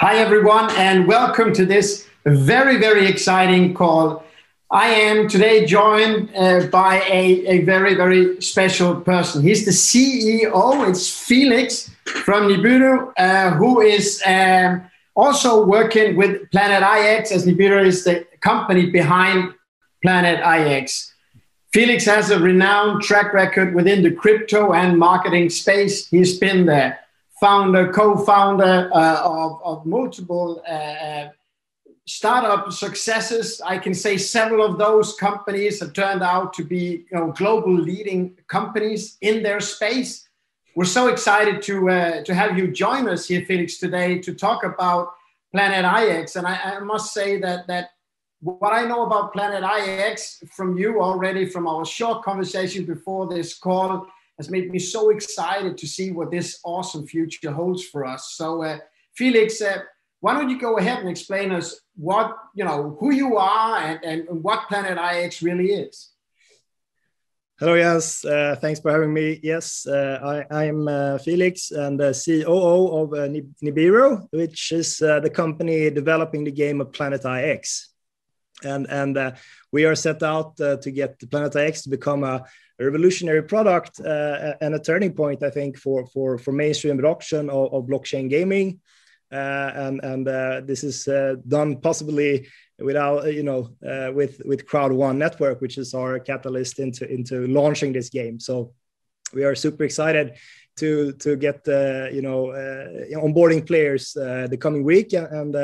Hi, everyone, and welcome to this very, very exciting call. I am today joined by a very, very special person. He's the CEO. It's Felix from Nibiru, who is also working with Planète IX, as Nibiru is the company behind Planète IX. Felix has a renowned track record within the crypto and marketing space. He's been the co-founder of multiple startup successes. I can say several of those companies have turned out to be global leading companies in their space. We're so excited to have you join us here, Felix, today to talk about Planète IX. And I must say that what I know about Planète IX from you already, from our short conversation before this call, has made me so excited to see what this awesome future holds for us. So, Felix, why don't you go ahead and explain us what, who you are and what Planète IX really is? Hello, yes. Thanks for having me. Yes, I'm Felix and the COO of Nibiru, which is the company developing the game of Planète IX. And we are set out to get the Planète IX to become a revolutionary product and a turning point, I think, for mainstream adoption of blockchain gaming. And this is done possibly without, with Crowd One Network, which is our catalyst into launching this game. So we are super excited to get onboarding players the coming week and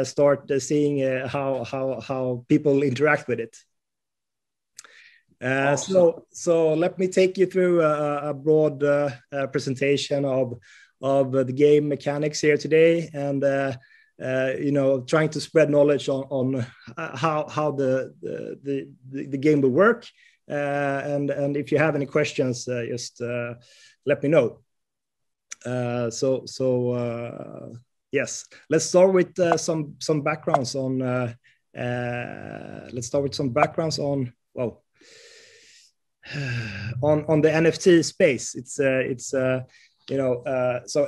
start seeing how people interact with it. Awesome. So let me take you through a broad presentation of the game mechanics here today, and trying to spread knowledge on how the game will work. And if you have any questions, just let me know. Yes, let's start with some backgrounds on. On the NFT space. So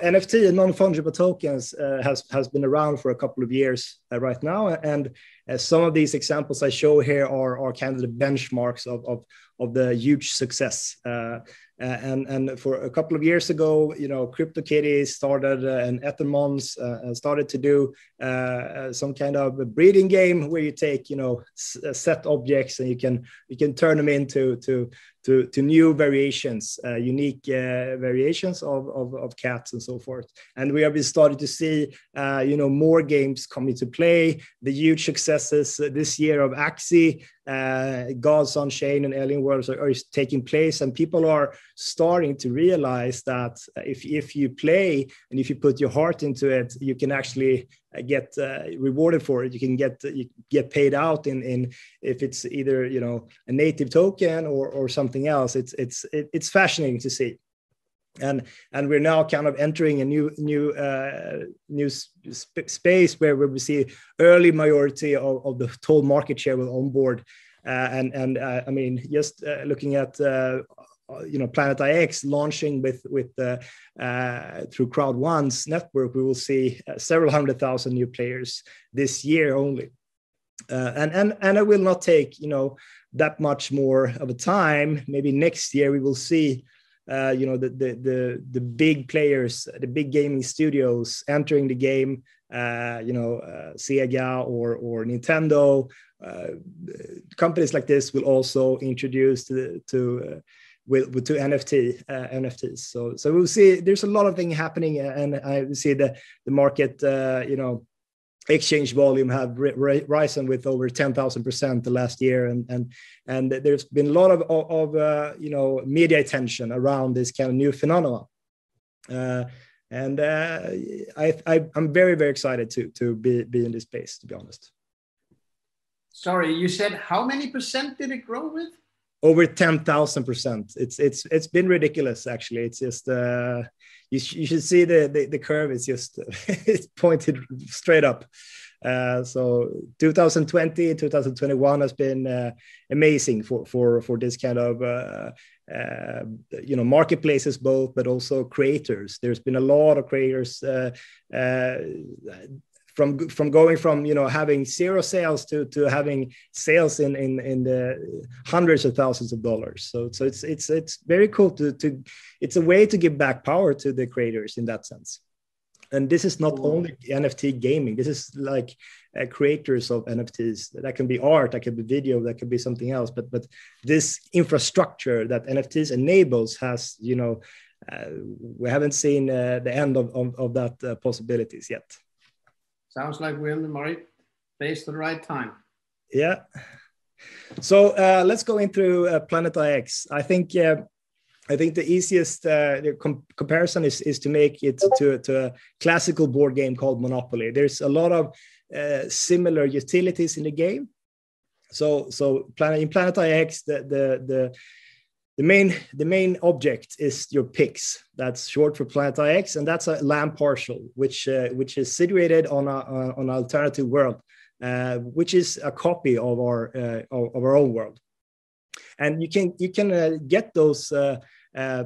NFT and non-fungible tokens has been around for a couple of years right now, and some of these examples I show here are kind of the benchmarks of the huge success. And for a couple of years ago, CryptoKitties started and Ethermons started to do some kind of a breeding game where you take set objects and you can turn them into new variations, unique variations of cats and so forth. And we have started to see more games come into play. The huge successes this year of Axie, Gods on Chain and Alien Worlds are taking place, and people are starting to realize that if you play and if you put your heart into it, you can actually get rewarded for it. You can get paid out in if it's either a native token or something else. It's fascinating to see. And we're now kind of entering a new space where we see early majority of the total market share will onboard, and I mean, just looking at Planète IX launching with through Crowd One's network, we will see several 100,000 new players this year only, and it will not take that much more of a time. Maybe next year we will see the big players, the big gaming studios entering the game, Sega or Nintendo. Companies like this will also introduce to NFTs. So we'll see. There's a lot of things happening, and I see the market, exchange volume have risen with over 10,000% the last year, and there's been a lot of media attention around this kind of new phenomenon, and I'm very, very excited to be in this space, to be honest. Sorry, you said how many percent did it grow with? Over 10,000%. It's been ridiculous, actually. It's just you should see the curve. It's just it's pointed straight up. So 2020, 2021 has been amazing for this kind of marketplaces both, but also creators. There's been a lot of creators from going from having zero sales to having sales in the hundreds of thousands of dollars. So it's very cool to it's a way to give back power to the creators in that sense. And this is not only NFT gaming. This is like creators of NFTs. That can be art, that can be video, that can be something else. But this infrastructure that NFTs enables has, we haven't seen the end of that possibilities yet. Sounds like we're in the right place at the right time. Yeah. So let's go into Planète IX. I think the easiest comparison is to make it to a classical board game called Monopoly. There's a lot of similar utilities in the game. So in Planète IX, the main object is your pix. That's short for Planète IX, and that's a land parcel which is situated on an alternative world, which is a copy of our own world. And you can get those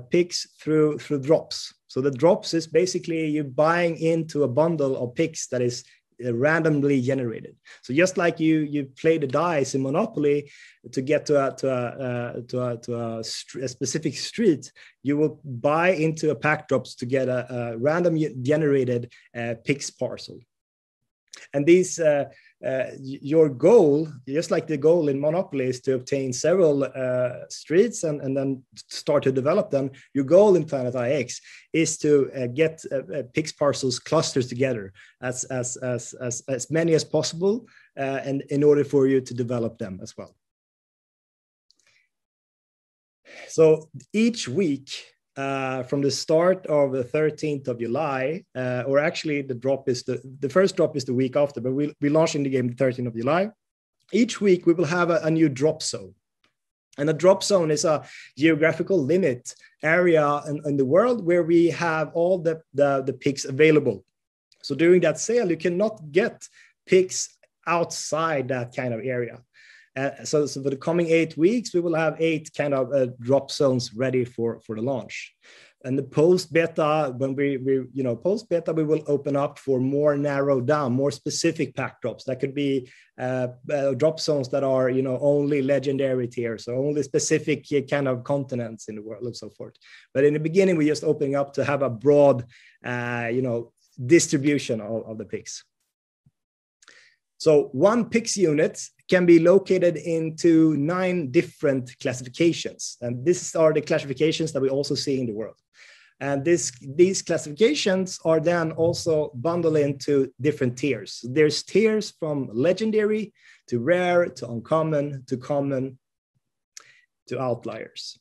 picks through drops. So the drops is basically you buying into a bundle of picks that is randomly generated. So just like you play the dice in Monopoly to get to a specific street, you will buy into a pack drops to get a random generated picks parcel. And these your goal, just like the goal in Monopoly, is to obtain several streets and then start to develop them. Your goal in Planète IX is to get pix parcels clusters together as many as possible, and in order for you to develop them as well. So each week, from the start of the 13th of July, or actually the first drop is the week after, but we launch in the game the 13th of July. Each week we will have a new drop zone. And a drop zone is a geographical limit area in the world where we have all the picks available. So during that sale, you cannot get picks outside that kind of area. So for the coming 8 weeks, we will have 8 kind of drop zones ready for the launch. And the post beta, when we post beta, we will open up for more narrowed down, more specific pack drops. That could be drop zones that are only legendary tiers, so only specific kind of continents in the world and so forth. But in the beginning, we're just opening up to have a broad distribution of the picks. So one PIX unit can be located into 9 different classifications. And these are the classifications that we also see in the world. And these classifications are then also bundled into different tiers. There's tiers from legendary to rare to uncommon to common to outliers.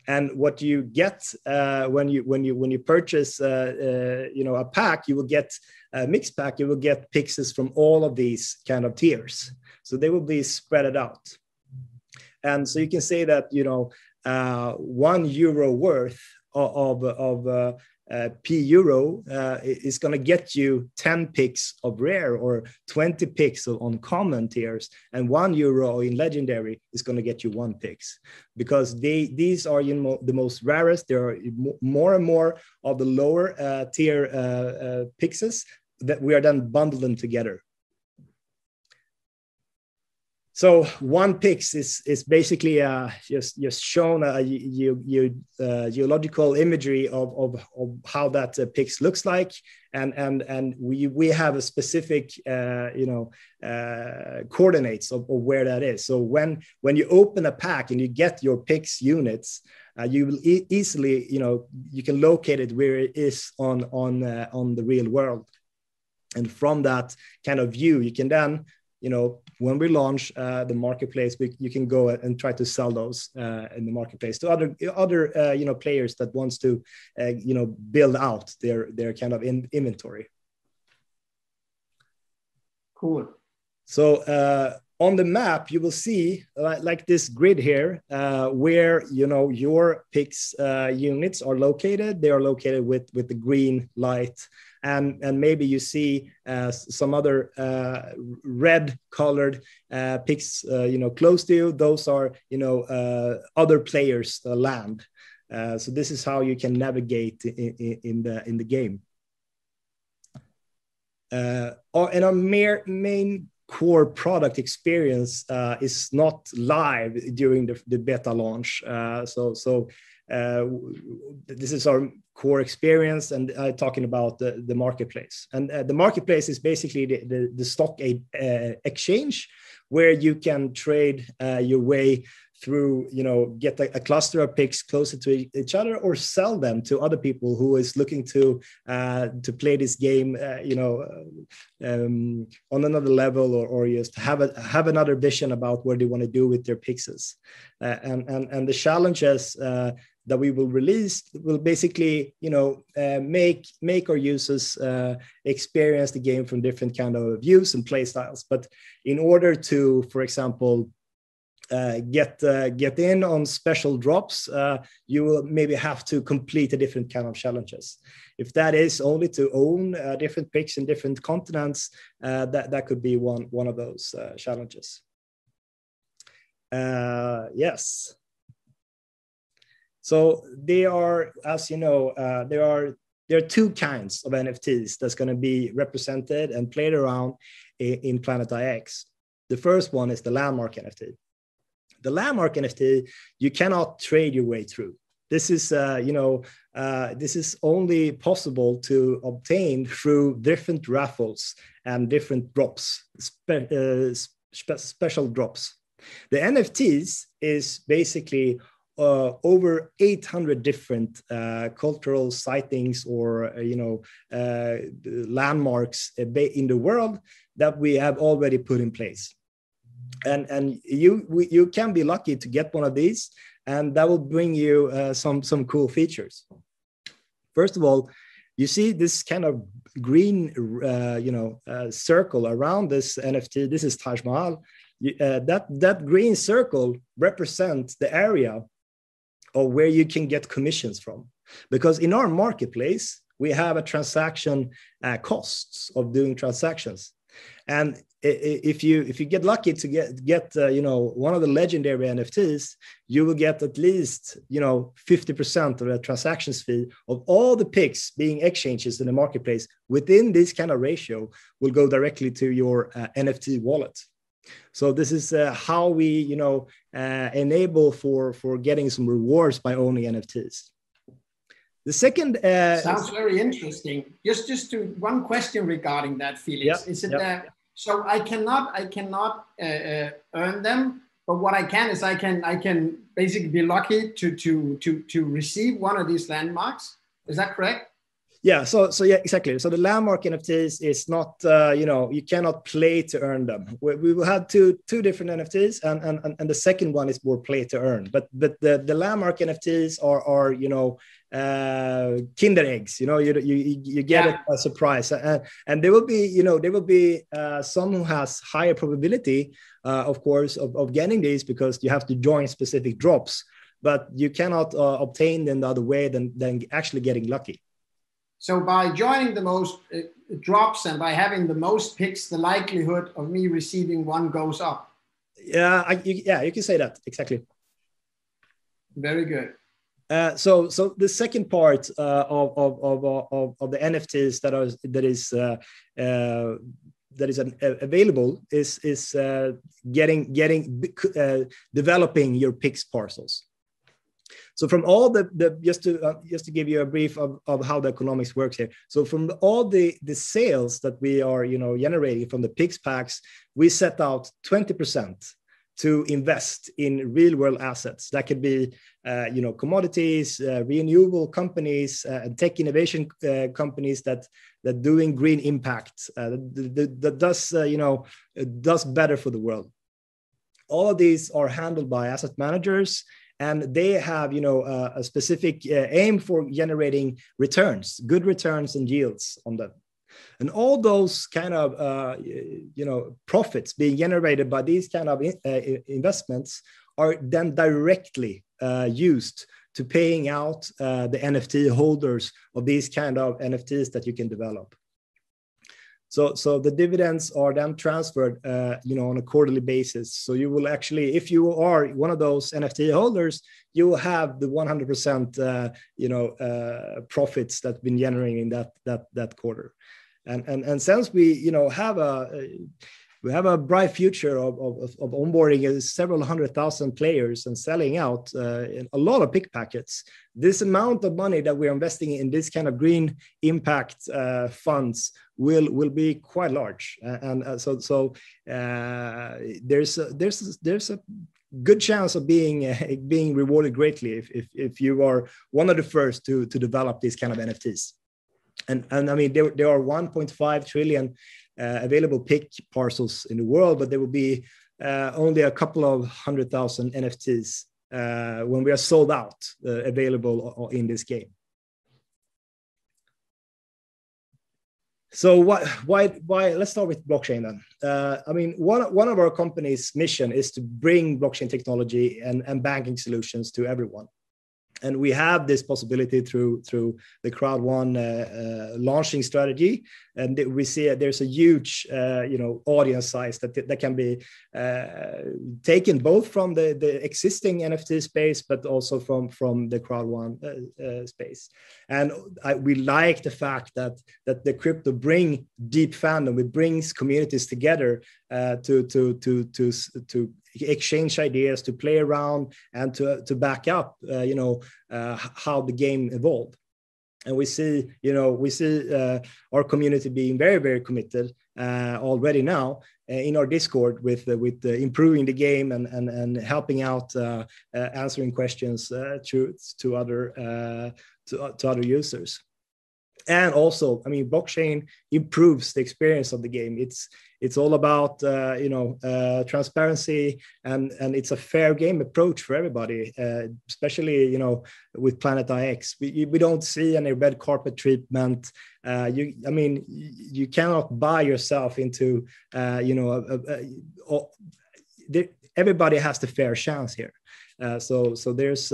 And what you get when you purchase a pack, you will get a mixed pack. You will get pixels from all of these kind of tiers, so they will be spread out. And so you can say that €1 worth of P euro is going to get you 10 picks of rare or 20 picks of uncommon tiers, and €1 in legendary is going to get you 1 picks, because these are the most rarest. There are more and more of the lower tier pixels that we are then bundling together. So 1 pix is basically just shown a geological imagery of how that pix looks like, and we have a specific coordinates of where that is. So when you open a pack and you get your pix units, you will easily you can locate it where it is on the real world, and from that kind of view you can then when we launch the marketplace, you can go and try to sell those in the marketplace to other players that wants to build out their kind of inventory. Cool. So on the map, you will see like this grid here, where your PIX units are located. They are located with the green light, and maybe you see some other red colored PIX, close to you. Those are other players' land. So this is how you can navigate in the game. And our main core product experience is not live during the beta launch. So this is our core experience, and talking about the marketplace. And the marketplace is basically the stock exchange, where you can trade your way through, get a cluster of picks closer to each other, or sell them to other people who is looking to play this game, on another level, or just have another vision about what they want to do with their pixels. And the challenges that we will release will basically, make our users experience the game from different kind of views and play styles. But in order to, for example, get in on special drops, you will maybe have to complete a different kind of challenges. If that is only to own different picks in different continents, that could be one of those challenges. Yes. So there are, as you know, there are two kinds of NFTs that's going to be represented and played around in Planète IX. The first one is the landmark NFT. The landmark NFT, you cannot trade your way through. This is, this is only possible to obtain through different raffles and different drops, special drops. The NFTs is basically over 800 different cultural sightings or landmarks in the world that we have already put in place. And you can be lucky to get one of these, and that will bring you some cool features. First of all, you see this kind of green circle around this NFT. This is Taj Mahal. That green circle represents the area or where you can get commissions from, because in our marketplace we have a transaction costs of doing transactions. And if you get lucky to get one of the legendary NFTs, you will get at least 50% of the transactions fee of all the picks being exchanges in the marketplace within this kind of ratio will go directly to your NFT wallet. So this is how we enable for getting some rewards by owning NFTs. The second sounds very interesting. Just to one question regarding that, Felix. Is it so I cannot earn them, but what I can is I can basically be lucky to receive one of these landmarks. Is that correct? Yeah, so yeah, exactly. So the landmark NFTs is not, you cannot play to earn them. We will have two different NFTs, and the second one is more play to earn. But the landmark NFTs are Kinder eggs. You get it by surprise, and there will be some who has higher probability, of course, of getting these, because you have to join specific drops. But you cannot obtain them the other way than actually getting lucky. So by joining the most drops and by having the most picks, the likelihood of me receiving one goes up. Yeah, you can say that exactly. Very good. So the second part of the NFTs that is available is developing your picks parcels. So from all just to give you a brief of how the economics works here. So from all the sales that we are generating from the PIX packs, we set out 20% to invest in real world assets. That could be commodities, renewable companies, and tech innovation companies that doing green impact that does better for the world. All of these are handled by asset managers, and they have a specific aim for generating returns, good returns and yields on them. And all those kind of profits being generated by these kind of investments are then directly used to paying out the NFT holders of these kind of NFTs that you can develop. So the dividends are then transferred, on a quarterly basis. So you will actually, if you are one of those NFT holders, you will have the 100%, profits that's been generating in that quarter. And since we, have a bright future of onboarding several 100,000 players and selling out a lot of pick packets, this amount of money that we're investing in this kind of green impact funds will be quite large. So there's a good chance of being rewarded greatly if you are one of the first to develop these kind of NFTs. And I mean, there are 1.5 trillion available pick parcels in the world, but there will be only a couple of 100,000 NFTs when we are sold out available in this game. So why? Let's start with blockchain then. I mean, one of our company's mission is to bring blockchain technology and banking solutions to everyone. And we have this possibility through the crowd one launching strategy, and we see there's a huge audience size that can be taken both from the existing NFT space, but also from the crowd one space. And we like the fact that the crypto bring deep fandom. It brings communities together to exchange ideas, to play around, and to back up, how the game evolved. And we see our community being very, very committed already now in our Discord with improving the game and helping out, answering questions to other users. And also, I mean, blockchain improves the experience of the game. It's all about transparency, and it's a fair game approach for everybody, especially with Planète IX. We don't see any red carpet treatment. You cannot buy yourself into everybody has the fair chance here. So there's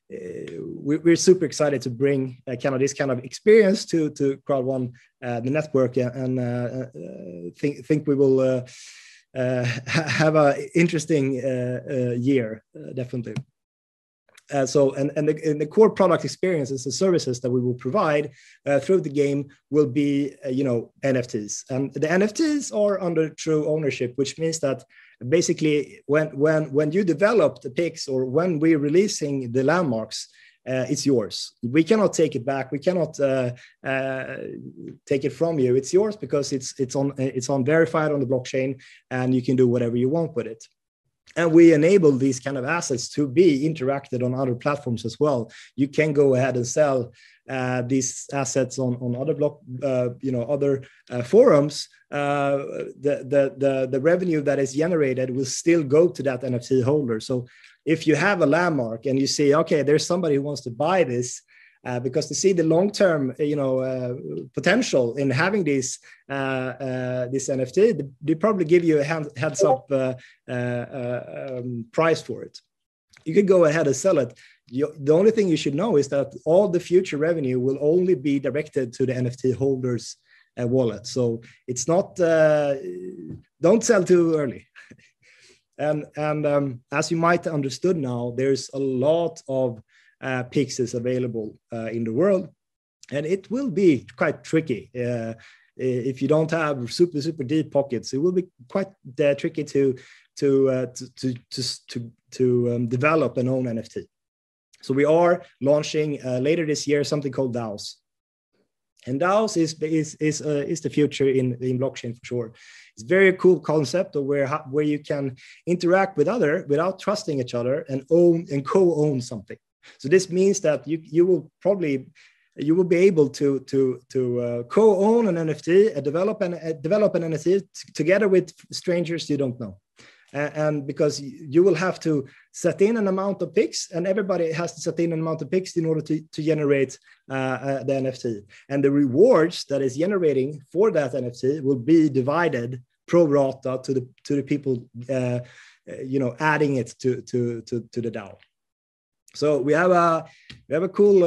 we're super excited to bring this kind of experience to crowd one, the network, and think we will have an interesting year, definitely. So the core product experiences and services that we will provide through the game will be NFTs, and the NFTs are under true ownership, which means that basically when you develop the picks or when we're releasing the landmarks, it's yours. We cannot take it back. We cannot take it from you. It's yours because it's on verified on the blockchain, and you can do whatever you want with it. And we enable these kind of assets to be interacted on other platforms as well. You can go ahead and sell these assets on other other forums. The revenue that is generated will still go to that NFT holder. So if you have a landmark and you see, okay, there's somebody who wants to buy this, because they see the long-term, potential in having this NFT, they probably give you a heads-up price for it. You could go ahead and sell it. The only thing you should know is that all the future revenue will only be directed to the NFT holders' wallet. So it's not. Don't sell too early. And as you might have understood now, there's a lot of pixels available in the world, and it will be quite tricky if you don't have super deep pockets. It will be quite tricky to develop an own NFT. So we are launching later this year something called DAOs, and DAOs is the future in blockchain for sure. It's a very cool concept of where you can interact with other without trusting each other and co-own something. So this means that you will be able to co-own an NFT, develop an NFT together with strangers you don't know. and because you will have to set in an amount of picks, and everybody has to set in an amount of picks in order to generate the NFT. And the rewards that is generating for that NFT will be divided pro rata to the people adding it to the DAO. So we have a cool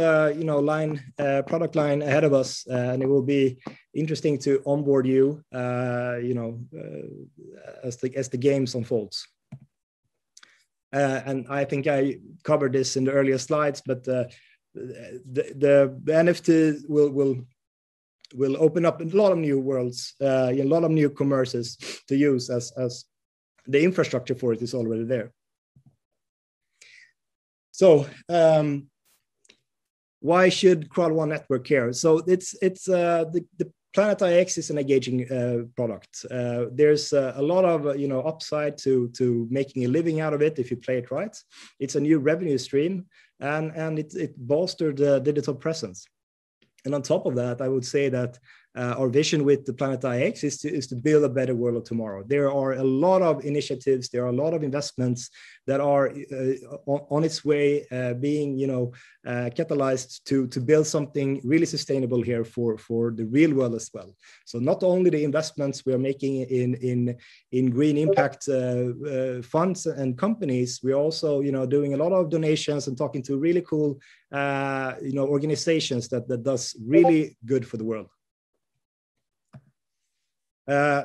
product line ahead of us, and it will be interesting to onboard you as the games unfolds. And I think I covered this in the earlier slides, but the NFT will open up a lot of new worlds, a lot of new commerces to use, as the infrastructure for it is already there. So why should Crowd One Network care? So the Planete IX is an engaging product. There's a lot of upside to making a living out of it if you play it right. It's a new revenue stream, and it bolstered the digital presence. And on top of that, I would say that our vision with the Planete IX is to build a better world of tomorrow. There are a lot of initiatives, there are a lot of investments that are on its way being catalyzed to build something really sustainable here for the real world as well. So not only the investments we are making in green impact funds and companies, we're also doing a lot of donations and talking to really cool organizations that does really good for the world.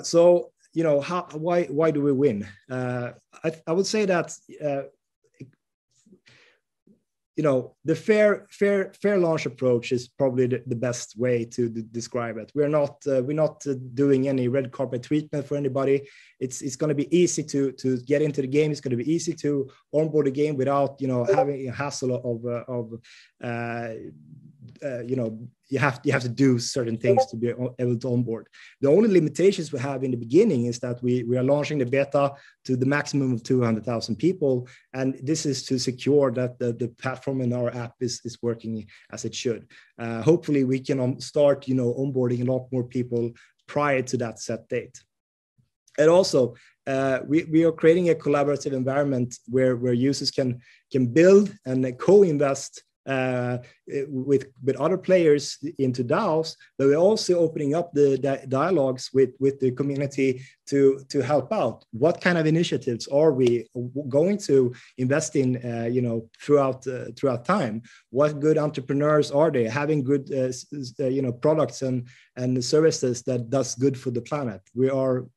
So why do we win? I would say that the fair launch approach is probably the best way to describe it. We're not doing any red carpet treatment for anybody. It's going to be easy to get into the game. It's going to be easy to onboard the game without having a hassle of you have to do certain things to be able to onboard. The only limitations we have in the beginning is that we are launching the beta to the maximum of 200,000 people, and this is to secure that the platform in our app is working as it should. Hopefully, we can start onboarding a lot more people prior to that set date. And also, we are creating a collaborative environment where users can build and co-invest with other players into DAOs, but we're also opening up the dialogues with the community to help out. What kind of initiatives are we going to invest in throughout time? What good entrepreneurs are they having good products and services that does good for the planet? We are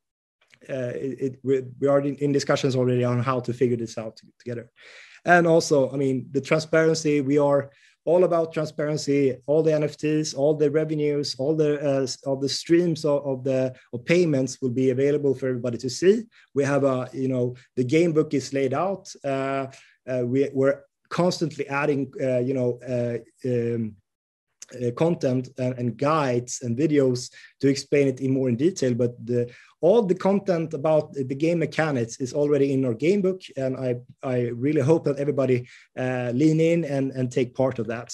in discussions already on how to figure this out together. And also, the transparency, we are all about transparency. All the NFTs, all the revenues, all the streams of payments will be available for everybody to see. We have the game book is laid out. We're constantly adding, content and guides and videos to explain it more in detail, but all the content about the game mechanics is already in our game book, and I really hope that everybody lean in and take part of that.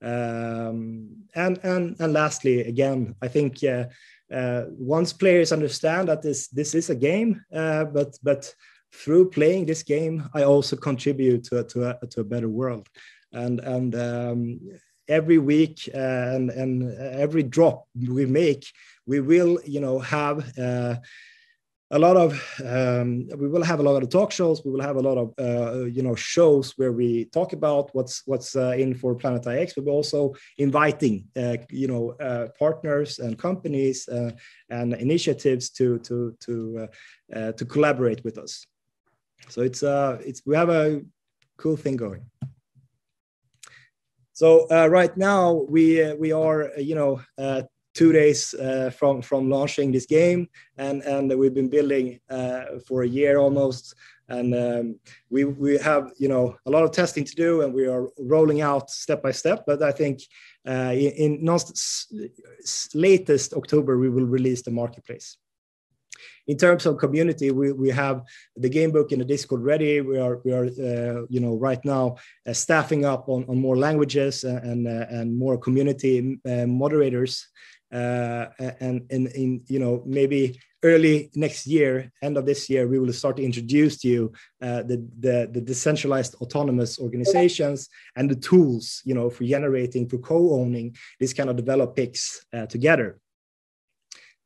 And lastly, again, I think once players understand that this is a game, but through playing this game, I also contribute to a better world, and every week and every drop we make, we will have a lot of talk shows. We will have a lot of shows where we talk about what's in for Planete IX. But we're also inviting partners and companies and initiatives to collaborate with us. So we have a cool thing going. So right now we are 2 days from launching this game, and we've been building for a year almost, and we have a lot of testing to do, and we are rolling out step by step. But I think in latest October we will release the marketplace. In terms of community, we have the game book and the Discord ready. We are right now staffing up on more languages and more community moderators, and maybe early next year, end of this year, we will start to introduce to you the decentralized autonomous organizations and the tools, for generating, for co-owning this kind of developed picks together.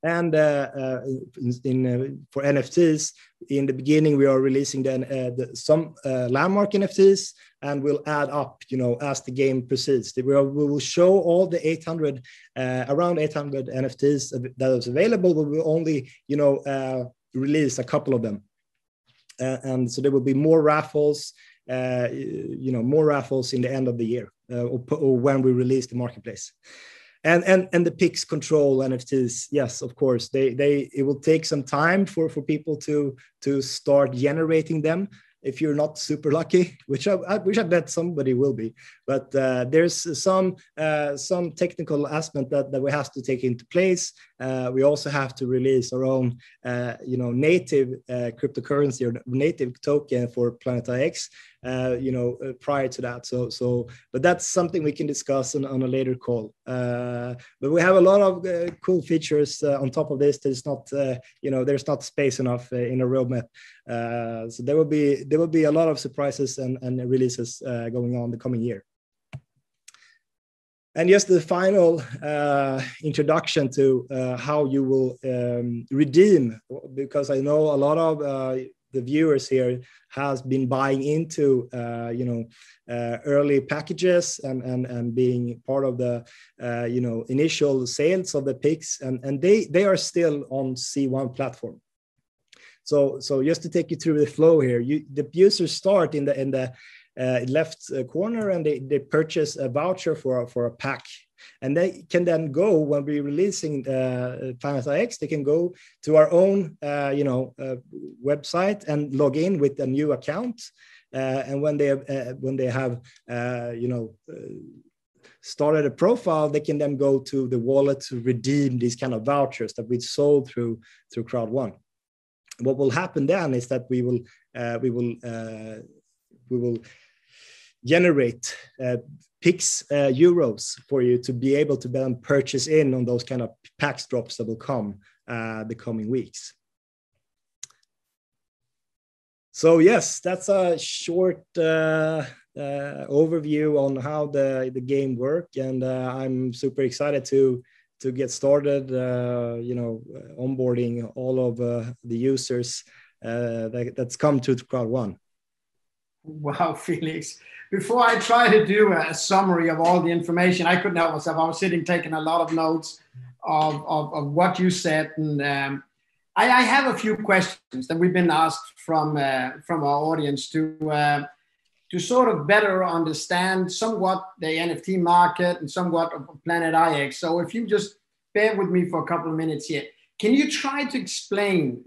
And for NFTs, in the beginning, we are releasing some landmark NFTs, and we'll add up, as the game proceeds. We will show all the around 800 NFTs that is available, but we'll only, release a couple of them. And so there will be more raffles, more raffles in the end of the year, or when we release the marketplace. And the picks control NFTs, yes, of course. It will take some time for people to start generating them. If you're not super lucky, which I bet somebody will be, but there's some technical aspect that we have to take into place. We also have to release our own, native cryptocurrency or native token for Planète IX, prior to that. But that's something we can discuss on a later call. But we have a lot of cool features on top of this. There's not space enough in a roadmap. So there will be a lot of surprises and releases going on the coming year. And just the final introduction to how you will redeem, because I know a lot of the viewers here has been buying into early packages and being part of the initial sales of the picks, and they are still on C1 platform. So just to take you through the flow here, the users start in the left corner, and they purchase a voucher for a pack, and they can then go, when we're releasing Planète IX, they can go to our own website and log in with a new account, and when they have started a profile, they can then go to the wallet to redeem these kind of vouchers that we sold through Crowd1. What will happen then is that we will generate picks, euros, for you to be able to then purchase in on those kind of packs drops that will come the coming weeks. So yes, that's a short overview on how the game works, and I'm super excited to get started, onboarding all of the users that's come to Crowd1. Wow, Felix. Before I try to do a summary of all the information, I couldn't help myself. I was sitting taking a lot of notes of what you said. And I have a few questions that we've been asked from our audience to sort of better understand somewhat the NFT market and somewhat of Planète IX. So if you just bear with me for a couple of minutes here, can you try to explain,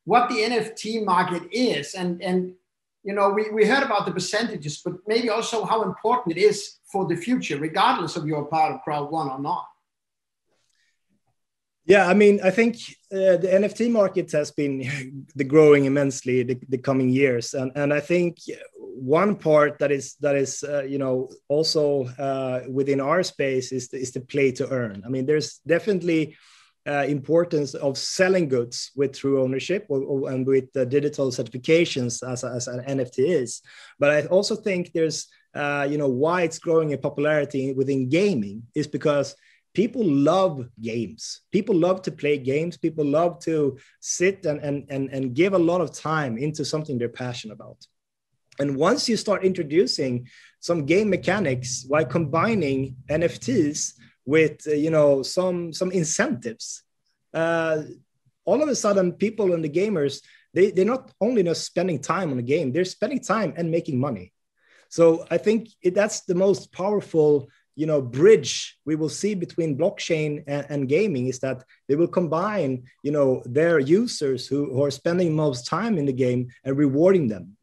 what the NFT market is? And we heard about the percentages, but maybe also how important it is for the future, regardless of you're part of Crowd1 or not. Yeah, I mean, I think the NFT market has been growing immensely the coming years, and I think one part that is also within our space is the play to earn. I mean, there's definitely importance of selling goods with true ownership and with digital certifications as an NFT is. But I also think there's why it's growing in popularity within gaming is because people love games. People love to play games. People love to sit and give a lot of time into something they're passionate about. And once you start introducing some game mechanics while combining NFTs with some incentives, all of a sudden people and the gamers, they're not only just spending time on the game, they're spending time and making money. So I think that's the most powerful bridge we will see between blockchain and gaming, is that they will combine their users who are spending most time in the game and rewarding them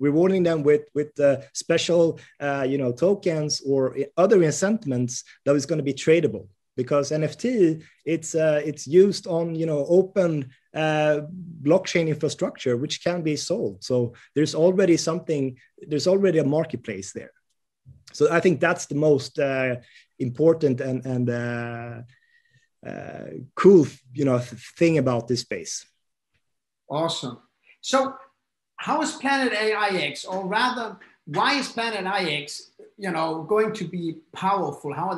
with special tokens or other incentives that is going to be tradable, because NFT it's used on open blockchain infrastructure which can be sold. So there's already a marketplace there. So I think that's the most important and cool thing about this space. Awesome. So how is Planete IX, or rather, why is Planete IX, going to be powerful? How are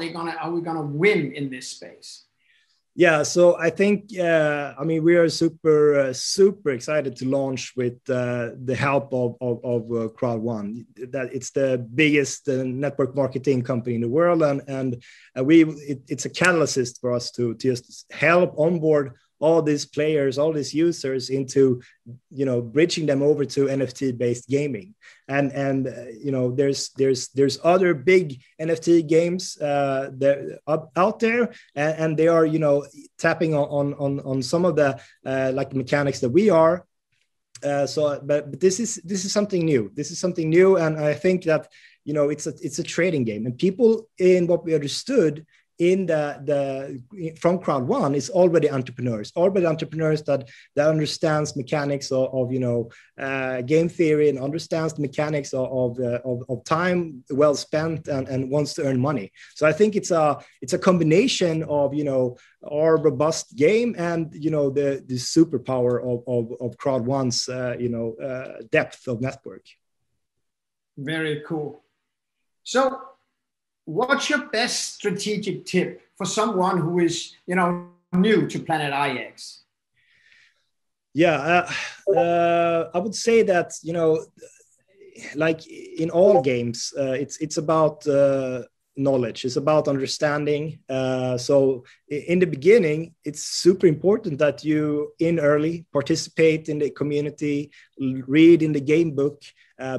we gonna win in this space? Yeah, so I think, we are super excited to launch with the help of Crowd1. That it's the biggest network marketing company in the world, and it's a catalyst for us to just help onboard all these players, all these users into, bridging them over to NFT-based gaming. And there's other big NFT games out there, and they are, tapping on some of the like mechanics that we are. But this is something new. This is something new, and I think that it's a trading game, and people, in what we understood in from Crowd1, is already entrepreneurs that understands mechanics of game theory, and understands the mechanics of time well spent, and wants to earn money. So I think it's a combination of our robust game and the superpower of Crowd1's depth of network. Very cool. So what's your best strategic tip for someone who is, new to Planete IX? Yeah, I would say that, like in all games, it's about knowledge. It's about understanding. So in the beginning, it's super important that you early participate in the community, read in the game book,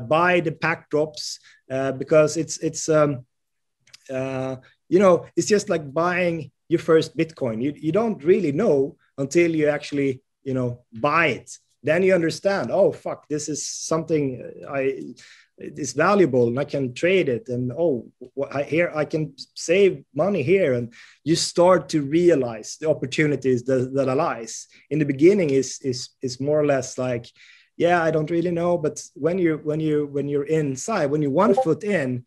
buy the pack drops, because it's just like buying your first Bitcoin. You don't really know until you actually, buy it. Then you understand, oh, fuck, this is something it's valuable, and I can trade it. And here I can save money here. And you start to realize the opportunities that lies. In the beginning is more or less like, yeah, I don't really know. But when you're inside, when you're 1 foot in,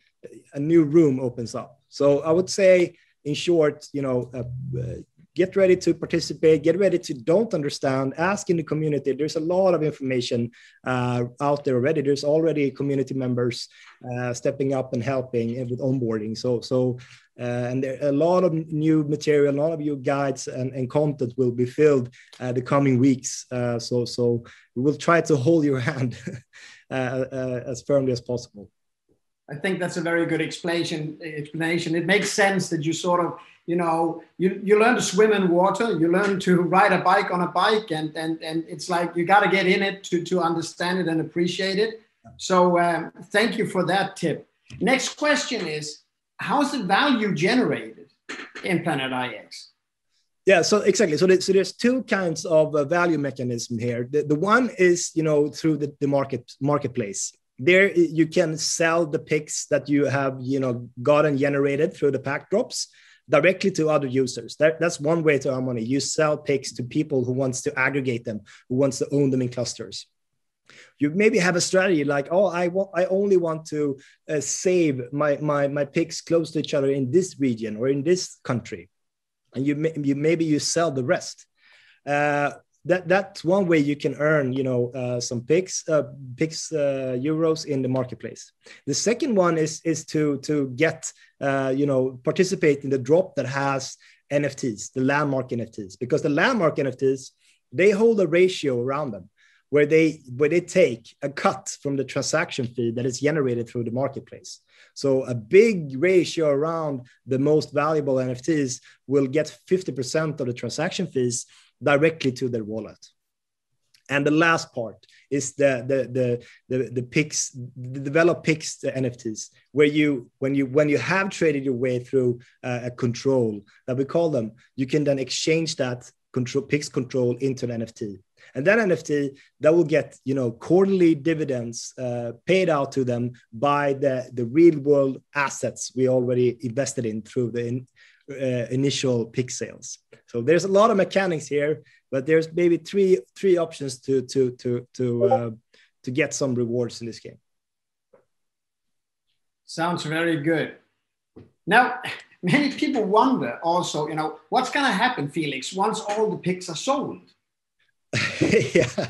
a new room opens up. So I would say, in short, get ready to participate, get ready to don't understand, ask in the community. There's a lot of information out there already. There's already community members stepping up and helping with onboarding. And there are a lot of new material, a lot of new guides and content will be filled the coming weeks. So we will try to hold your hand as firmly as possible. I think that's a very good explanation. It makes sense that you sort of, you learn to swim in water, you learn to ride a bike on a bike, and it's like you got to get in it to understand it and appreciate it. So thank you for that tip. Next question is, how's the value generated in Planete IX? Yeah, so exactly. So there's two kinds of value mechanism here. The one is, through the marketplace. There you can sell the picks that you have, gotten generated through the pack drops directly to other users. That's one way to earn money. You sell picks to people who wants to aggregate them, who wants to own them in clusters. You maybe have a strategy like, I only want to save my picks close to each other in this region or in this country, and you sell the rest. That's one way you can earn, some picks euros in the marketplace. The second one is to get, participate in the drop that has NFTs, the landmark NFTs, because the landmark NFTs, they hold a ratio around them where they take a cut from the transaction fee that is generated through the marketplace. So a big ratio around the most valuable NFTs will get 50% of the transaction fees directly to their wallet. And the last part is the picks, the develop picks, the NFTs, where when you have traded your way through a control that we call them, you can then exchange that picks control into an NFT. And that NFT that will get quarterly dividends paid out to them by the real world assets we already invested in through the initial pick sales. So there's a lot of mechanics here, but there's maybe three options to get some rewards in this game. Sounds very good. Now, many people wonder also, what's going to happen, Felix, once all the picks are sold? Yeah,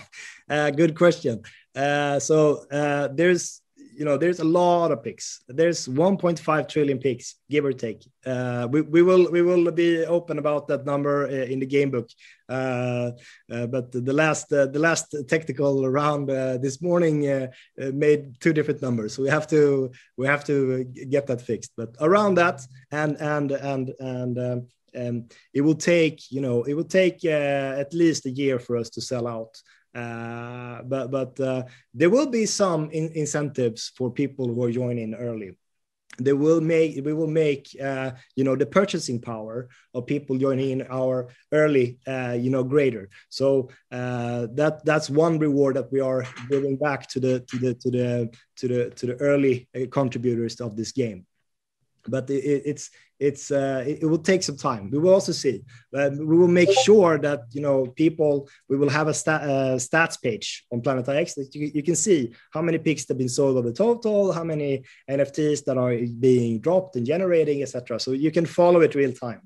good question. There's a lot of picks. There's 1.5 trillion picks, give or take. We will be open about that number in the game book. But the last technical round this morning made two different numbers, so we have to get that fixed. But around that, and it will take at least a year for us to sell out. But there will be some incentives for people who are joining early. We will make the purchasing power of people joining our early greater. So that's one reward that we are giving back to the early contributors of this game. But it will take some time. We will also see. We will make sure that people. We will have a stats page on Planète IX that you can see how many picks have been sold of the total, how many NFTs that are being dropped and generating, etc. So you can follow it real time.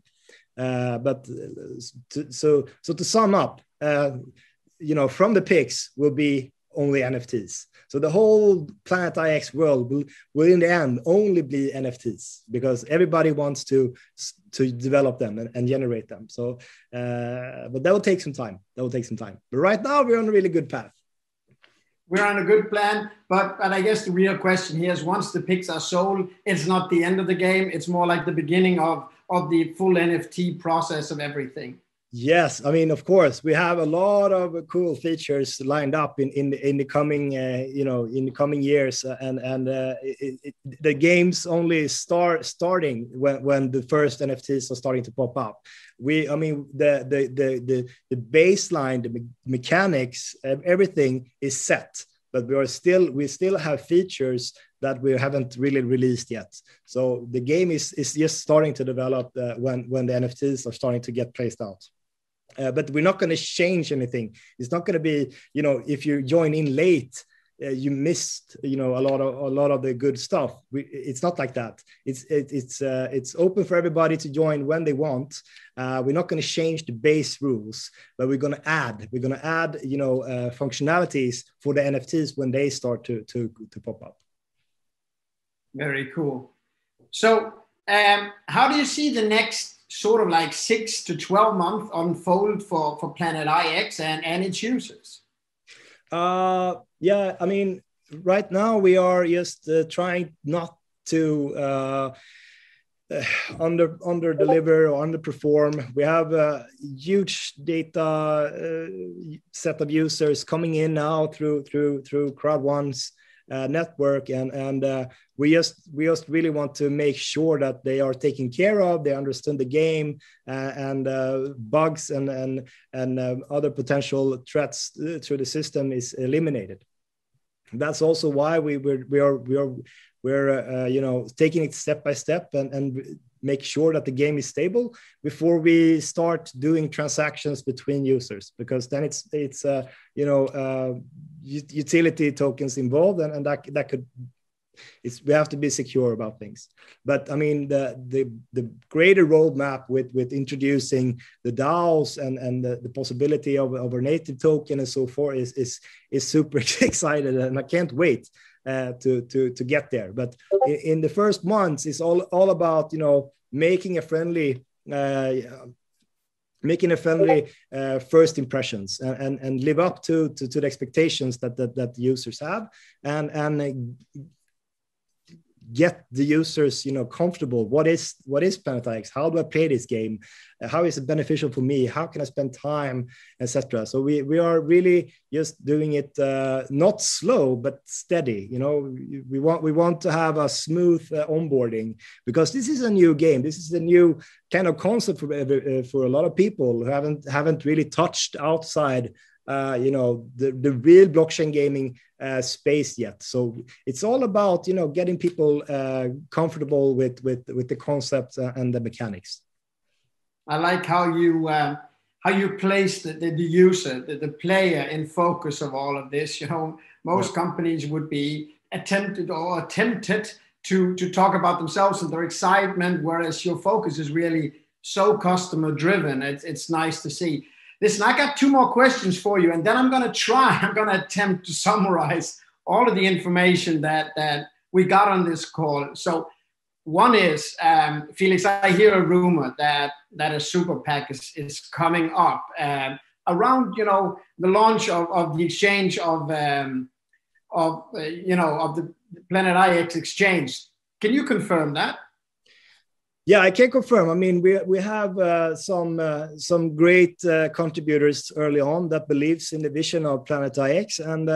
So to sum up, from the picks will be only NFTs. So the whole Planète IX world will in the end only be NFTs, because everybody wants to develop them and generate them. So, but that will take some time. But right now we're on a really good path. We're on a good plan, but I guess the real question here is, once the picks are sold, it's not the end of the game. It's more like the beginning of the full NFT process of everything. Yes, I mean, of course, we have a lot of cool features lined up in the coming in the coming years, and the game's only starting when the first NFTs are starting to pop up. The baseline, the mechanics, everything is set, but we still have features that we haven't really released yet. So the game is just starting to develop when the NFTs are starting to get placed out. But we're not going to change anything. It's not going to be, if you join in late, you missed, a lot of the good stuff. It's not like that. It's open for everybody to join when they want. We're not going to change the base rules, but we're going to add functionalities for the NFTs when they start to pop up. Very cool. So how do you see the next sort of like 6 to 12 months unfold for Planète IX and its users? Yeah, I mean, right now we are just trying not to under deliver or underperform. We have a huge data set of users coming in now through Crowd1's network, and we just really want to make sure that they are taken care of, they understand the game, and bugs and other potential threats to the system is eliminated. That's also why we're taking it step by step and make sure that the game is stable before we start doing transactions between users, because then it's utility tokens involved, and that could, we have to be secure about things. But I mean, the greater roadmap with introducing the DAOs and the possibility of our native token and so forth is super excited, and I can't wait to get there. But in the first months, it's all about making a friendly first impressions and live up to the expectations that the users have, and get the users comfortable. What is Planète IX? How do I play this game? How is it beneficial for me? How can I spend time, etc.? So we are really just doing it not slow but steady. We want to have a smooth onboarding, because this is a new game. This is a new kind of concept for a lot of people who haven't really touched outside the real blockchain gaming space yet. So it's all about getting people comfortable with the concepts and the mechanics. I like how you place the user, the player in focus of all of this. Most companies would be attempted to talk about themselves and their excitement, whereas your focus is really so customer driven. It's nice to see. Listen, I got two more questions for you, and then I'm going to attempt to summarize all of the information that we got on this call. So one is, Felix, I hear a rumor that a super PAC is coming up around, the launch of the exchange of the Planète IX exchange. Can you confirm that? Yeah, I can confirm. I mean, we have some great contributors early on that believes in the vision of Planète IX, and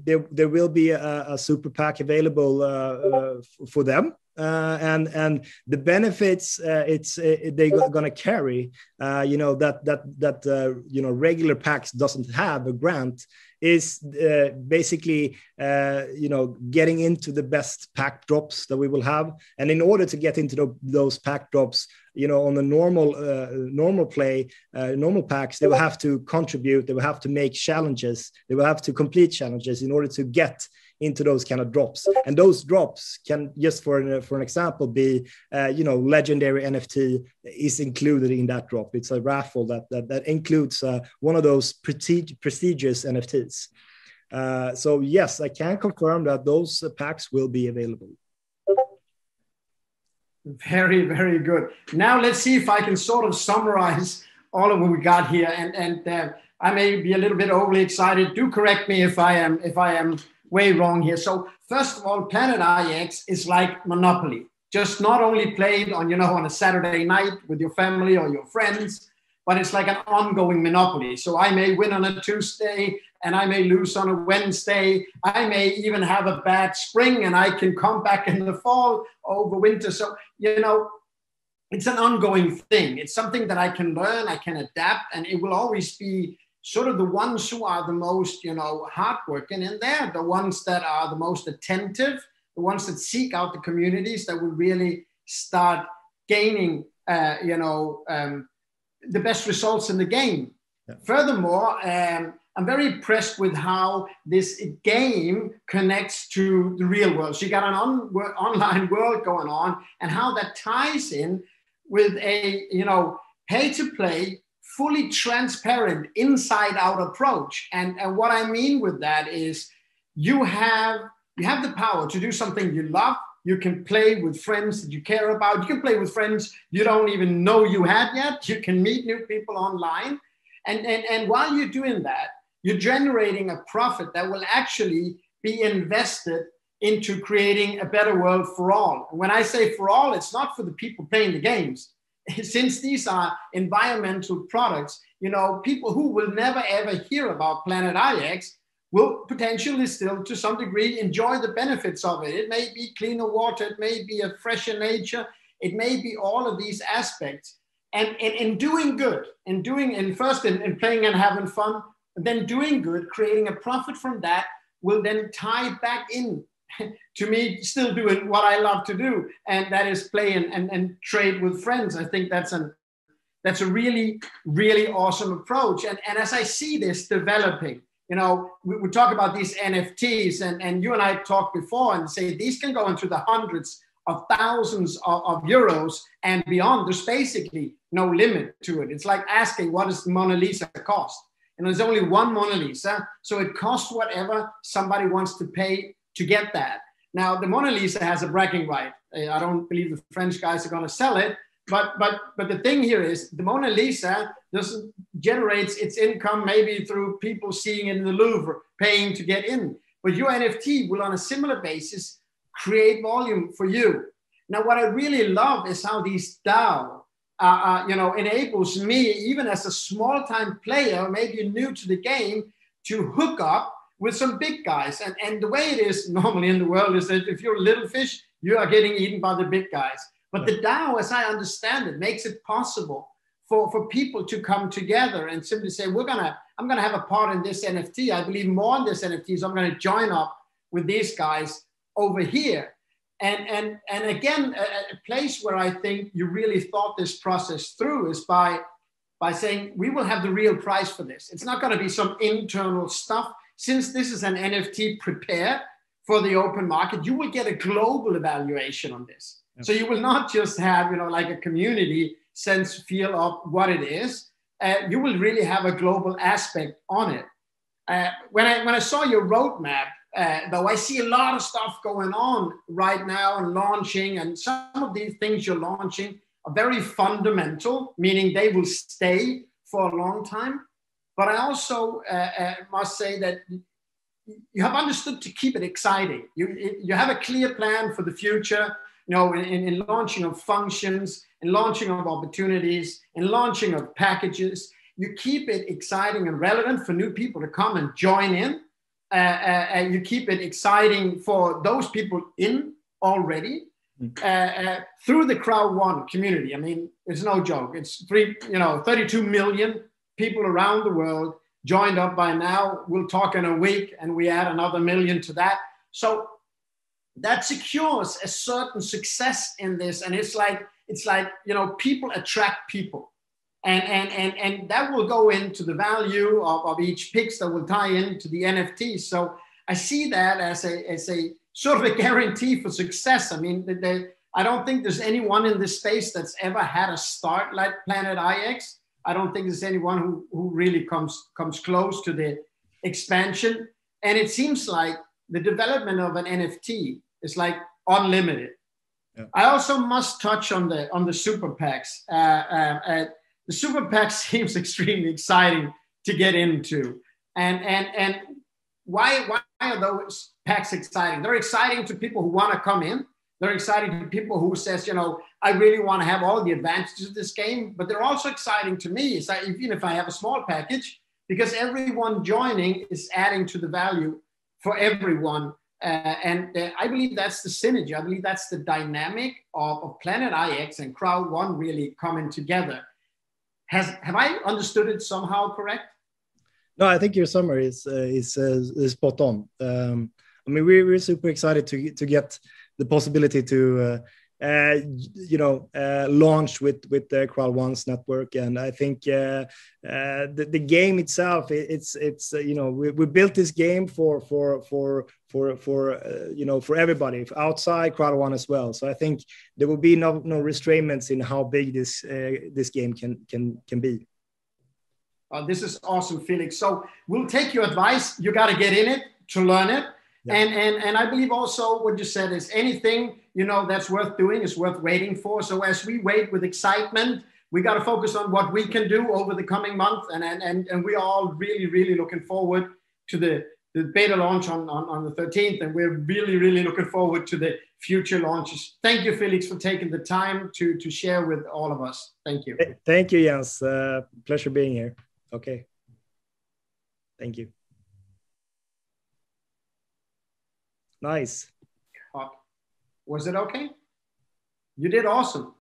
there will be a super PAC available for them. And the benefits they're going to carry, regular PACs doesn't have a grant, is basically getting into the best PAC drops that we will have. And in order to get into those PAC drops, on the normal PACs, they will have to contribute, they will have to make challenges, they will have to complete challenges in order to get into those kind of drops. And those drops can, just for an example, be legendary NFT is included in that drop. It's a raffle that includes one of those prestigious NFTs. So yes, I can confirm that those packs will be available. Very, very good. Now let's see if I can sort of summarize all of what we got here. And I may be a little bit overly excited. Do correct me if I am way wrong here. So first of all, Planète IX is like Monopoly, just not only played on, on a Saturday night with your family or your friends, but it's like an ongoing Monopoly. So I may win on a Tuesday and I may lose on a Wednesday. I may even have a bad spring and I can come back in the fall, over winter. So, it's an ongoing thing. It's something that I can learn, I can adapt, and it will always be sort of the ones who are the most, hardworking, and they're the ones that are the most attentive, the ones that seek out the communities that will really start gaining, the best results in the game. Yeah. Furthermore, I'm very impressed with how this game connects to the real world. So you got an online world going on, and how that ties in with a, pay to play, fully transparent, inside-out approach. And what I mean with that is you have the power to do something you love. You can play with friends that you care about. You can play with friends you don't even know you had yet. You can meet new people online. And while you're doing that, you're generating a profit that will actually be invested into creating a better world for all. And when I say for all, it's not for the people playing the games. Since these are environmental products, people who will never ever hear about Planète IX will potentially still, to some degree, enjoy the benefits of it. It may be cleaner water, it may be a fresher nature, it may be all of these aspects. And in doing good, in playing and having fun, and then doing good, creating a profit from that will then tie back in to me still doing what I love to do, and that is play and trade with friends. I think that's a really, really awesome approach. And as I see this developing, we talk about these NFTs, and you and I talked before and say these can go into the hundreds of thousands of euros and beyond. There's basically no limit to it. It's like asking, what does the Mona Lisa cost? And there's only one Mona Lisa, so it costs whatever somebody wants to pay to get that. Now, the Mona Lisa has a bragging right. I don't believe the French guys are going to sell it, but the thing here is the Mona Lisa generates its income maybe through people seeing it in the Louvre, paying to get in. But your NFT will, on a similar basis, create volume for you. Now, what I really love is how these DAO, enables me, even as a small-time player, maybe new to the game, to hook up with some big guys. And the way it is normally in the world is that if you're a little fish, you are getting eaten by the big guys. But the DAO, as I understand it, makes it possible for people to come together and simply say, I'm gonna have a part in this NFT. I believe more in this NFT, so I'm gonna join up with these guys over here. And again, a place where I think you really thought this process through is by saying, we will have the real price for this. It's not gonna be some internal stuff. Since this is an NFT prepared for the open market, you will get a global evaluation on this. Yep. So you will not just have, like a community sense feel of what it is, you will really have a global aspect on it. When I saw your roadmap, though, I see a lot of stuff going on right now and launching, and some of these things you're launching are very fundamental, meaning they will stay for a long time. But I also must say that you have understood to keep it exciting. You have a clear plan for the future, you know, in launching of functions, in launching of opportunities, in launching of packages. You keep it exciting and relevant for new people to come and join in. You keep it exciting for those people in already through the Crowd One community. I mean, it's no joke. It's 32 million people around the world joined up by now. We'll talk in a week and we add another million to that. So that secures a certain success in this. And it's like, you know, people attract people. And that will go into the value of each pix that will tie into the NFT. So I see that as a sort of a guarantee for success. I mean, I don't think there's anyone in this space that's ever had a start like Planète IX. I don't think there's anyone who really comes close to the expansion. And it seems like the development of an NFT is like unlimited. Yeah. I also must touch on the super PACs. The super PAC seems extremely exciting to get into. And why are those PACs exciting? They're exciting to people who want to come in. They're exciting to people who says, you know, I really want to have all the advantages of this game. But they're also exciting to me, is that even if I have a small package, because everyone joining is adding to the value for everyone. I believe that's the synergy. I believe that's the dynamic of Planète IX and Crowd One really coming together. Have I understood it somehow correct? No, I think your summary is spot on. I mean, we're super excited to get the possibility to launch with the Crowd One's network, and I think the game itself, it's we built this game for everybody outside Crowd One as well. So I think there will be no restraints in how big this game can be. This is awesome, Felix. So we'll take your advice. You got to get in it to learn it. Yeah. And I believe also what you said is anything, you know, that's worth doing is worth waiting for. So as we wait with excitement, we got to focus on what we can do over the coming month. And we are all really, really looking forward to the beta launch on the 13th. And we're really, really looking forward to the future launches. Thank you, Felix, for taking the time to share with all of us. Thank you. Thank you, Jens. Pleasure being here. Okay. Thank you. Nice. Was it okay? You did awesome.